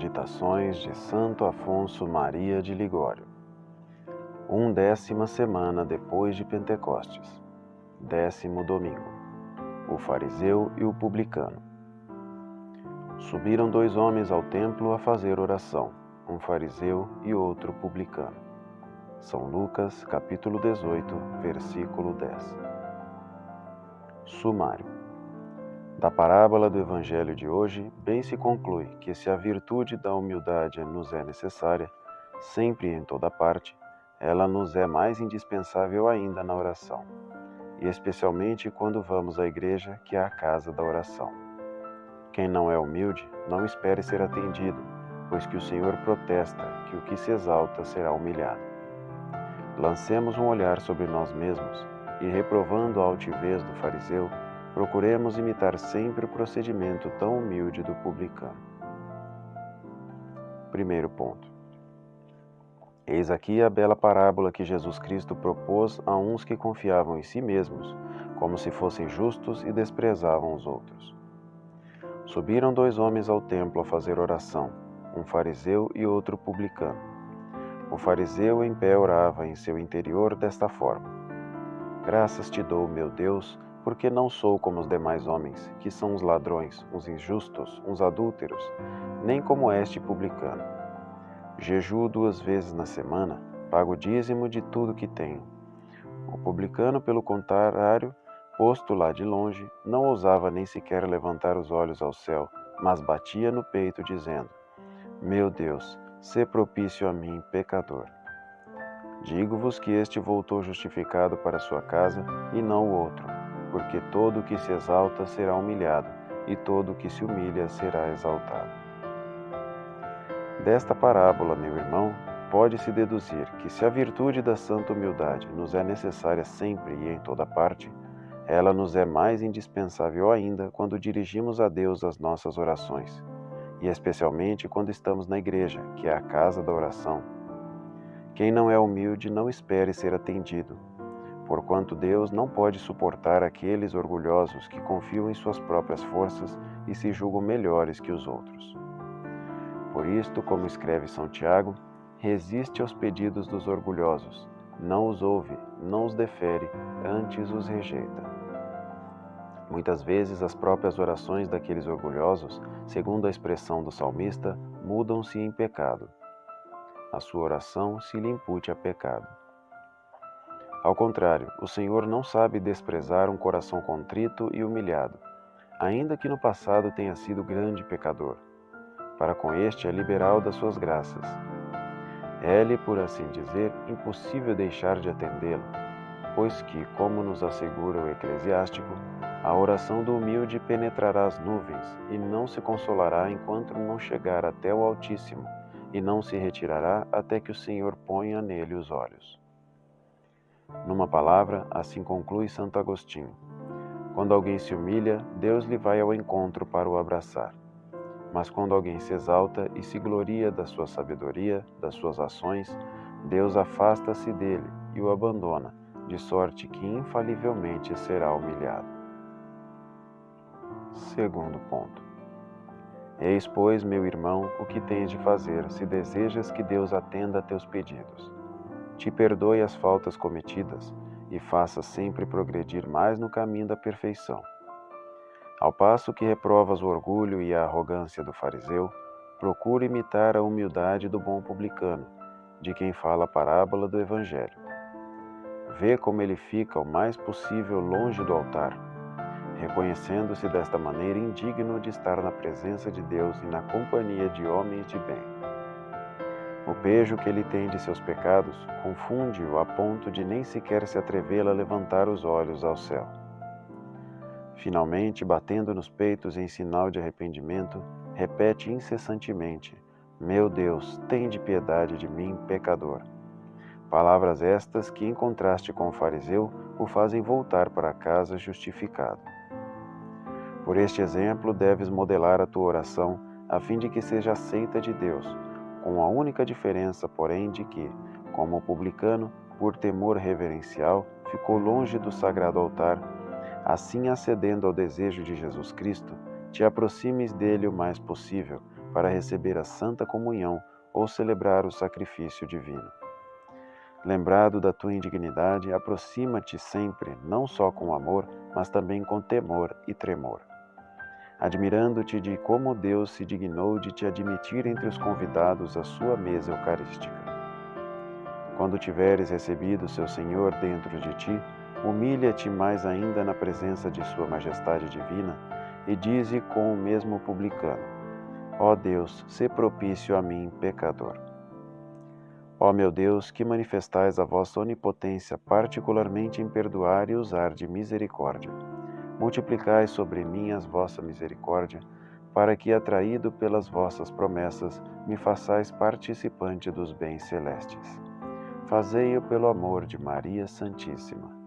Meditações de Santo Afonso Maria de Ligório. 11ª semana depois de Pentecostes. 10º domingo. O fariseu e o publicano. Subiram 2 homens ao templo a fazer oração, um fariseu e outro publicano. São Lucas, capítulo 18, versículo 10. Sumário. Da parábola do Evangelho de hoje, bem se conclui que se a virtude da humildade nos é necessária, sempre e em toda parte, ela nos é mais indispensável ainda na oração, e especialmente quando vamos à igreja, que é a casa da oração. Quem não é humilde, não espere ser atendido, pois que o Senhor protesta que o que se exalta será humilhado. Lancemos um olhar sobre nós mesmos e, reprovando a altivez do fariseu, procuremos imitar sempre o procedimento tão humilde do publicano. Primeiro ponto. Eis aqui a bela parábola que Jesus Cristo propôs a uns que confiavam em si mesmos, como se fossem justos e desprezavam os outros. Subiram 2 homens ao templo a fazer oração, um fariseu e outro publicano. O fariseu em pé orava em seu interior desta forma: Graças te dou, meu Deus, porque não sou como os demais homens, que são uns ladrões, uns injustos, uns adúlteros, nem como este publicano. Jejuo 2 vezes na semana, pago o dízimo de tudo que tenho. O publicano, pelo contrário, posto lá de longe, não ousava nem sequer levantar os olhos ao céu, mas batia no peito, dizendo: Meu Deus, sê propício a mim, pecador. Digo-vos que este voltou justificado para sua casa, e não o outro, porque todo o que se exalta será humilhado, e todo o que se humilha será exaltado. Desta parábola, meu irmão, pode-se deduzir que se a virtude da santa humildade nos é necessária sempre e em toda parte, ela nos é mais indispensável ainda quando dirigimos a Deus as nossas orações, e especialmente quando estamos na igreja, que é a casa da oração. Quem não é humilde não espere ser atendido, porquanto Deus não pode suportar aqueles orgulhosos que confiam em suas próprias forças e se julgam melhores que os outros. Por isto, como escreve São Tiago, resiste aos pedidos dos orgulhosos, não os ouve, não os defere, antes os rejeita. Muitas vezes as próprias orações daqueles orgulhosos, segundo a expressão do salmista, mudam-se em pecado. A sua oração se lhe impute a pecado. Ao contrário, o Senhor não sabe desprezar um coração contrito e humilhado, ainda que no passado tenha sido grande pecador. Para com este é liberal das suas graças. É-lhe, por assim dizer, impossível deixar de atendê-lo, pois que, como nos assegura o eclesiástico, a oração do humilde penetrará as nuvens e não se consolará enquanto não chegar até o Altíssimo, e não se retirará até que o Senhor ponha nele os olhos. Numa palavra, assim conclui Santo Agostinho: quando alguém se humilha, Deus lhe vai ao encontro para o abraçar. Mas quando alguém se exalta e se gloria da sua sabedoria, das suas ações, Deus afasta-se dele e o abandona, de sorte que infalivelmente será humilhado. Segundo ponto. Eis, pois, meu irmão, o que tens de fazer se desejas que Deus atenda a teus pedidos. Te perdoe as faltas cometidas e faça sempre progredir mais no caminho da perfeição. Ao passo que reprovas o orgulho e a arrogância do fariseu, procura imitar a humildade do bom publicano, de quem fala a parábola do Evangelho. Vê como ele fica o mais possível longe do altar, reconhecendo-se desta maneira indigno de estar na presença de Deus e na companhia de homens de bem. O pejo que ele tem de seus pecados confunde-o a ponto de nem sequer se atrever a levantar os olhos ao céu. Finalmente, batendo nos peitos em sinal de arrependimento, repete incessantemente: Meu Deus, tende piedade de mim, pecador. Palavras estas que, em contraste com o fariseu, o fazem voltar para casa justificado. Por este exemplo, deves modelar a tua oração, a fim de que seja aceita de Deus, com a única diferença, porém, de que, como o publicano, por temor reverencial, ficou longe do sagrado altar, assim acedendo ao desejo de Jesus Cristo, te aproximes dele o mais possível, para receber a Santa Comunhão ou celebrar o sacrifício divino. Lembrado da tua indignidade, aproxima-te sempre, não só com amor, mas também com temor e tremor, admirando-te de como Deus se dignou de te admitir entre os convidados à sua mesa eucarística. Quando tiveres recebido seu Senhor dentro de ti, humilha-te mais ainda na presença de sua majestade divina e dize com o mesmo publicano: ó Deus, sê propício a mim, pecador. Ó meu Deus, que manifestais a vossa onipotência particularmente em perdoar e usar de misericórdia, multiplicai sobre mim as vossa misericórdia, para que, atraído pelas vossas promessas, me façais participante dos bens celestes. Fazei-o pelo amor de Maria Santíssima.